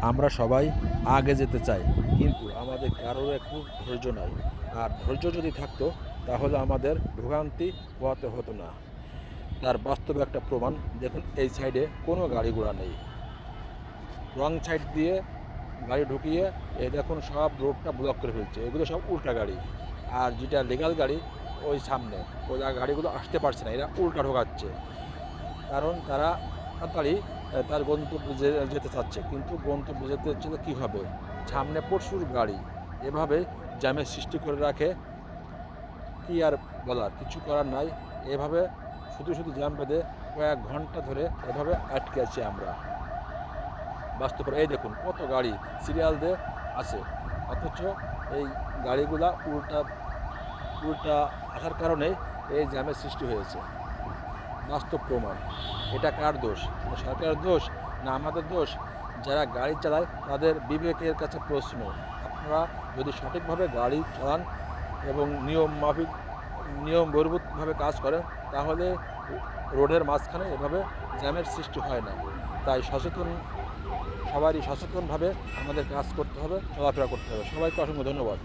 আমরা সবাই আগে যেতে চাই, কিন্তু আমাদের কারোর একটু ধৈর্য নাই। আর ধৈর্য যদি থাকতো তাহলে আমাদের ভোগান্তি পোহাতে হতো না। তার বাস্তবে একটা প্রমাণ দেখুন, এই সাইডে কোনো গাড়ি ঘোড়া নেই, রং সাইড দিয়ে গাড়ি ঢুকিয়ে এই দেখুন সব রোডটা ব্লক করে ফেলছে। এগুলো সব উল্টা গাড়ি, আর যেটা লিগাল গাড়ি ওই সামনে, ওই গাড়িগুলো আসতে পারছে না, এরা উল্টা ঢোকাচ্ছে। কারণ তারা তাড়াতাড়ি তার গন্তব্যে যেতে চাচ্ছে, কিন্তু গন্তব্যে যেতে হচ্ছে কী হবে, সামনে প্রচুর গাড়ি, এভাবে জ্যামের সৃষ্টি করে রাখে। কি আর বলার, কিছু করার নাই। এভাবে শুধু শুধু জ্যাম বেঁধে কয়েক ঘন্টা ধরে এভাবে আটকে আছি আমরা। বাস্তব এই দেখুন কত গাড়ি সিরিয়াল দিয়ে আছে, অথচ এই গাড়িগুলা উল্টা উল্টা আসার কারণে এই জ্যামের সৃষ্টি হয়েছে। বাস্তব প্রমাণ। এটা কার দোষ? সরকারের দোষ না আমাদের দোষ? যারা গাড়ি চালায় তাদের বিবেকের কাছে প্রশ্ন। আপনারা যদি সঠিকভাবে গাড়ি চালান এবং নিয়ম বহির্ভূতভাবে কাজ করেন, তাহলে রোডের মাঝখানে এভাবে জ্যামের সৃষ্টি হয় না। তাই সবারই সচেতনভাবে আমাদের কাজ করতে হবে, চলাফেরা করতে হবে। সবাইকে অসংখ্য ধন্যবাদ।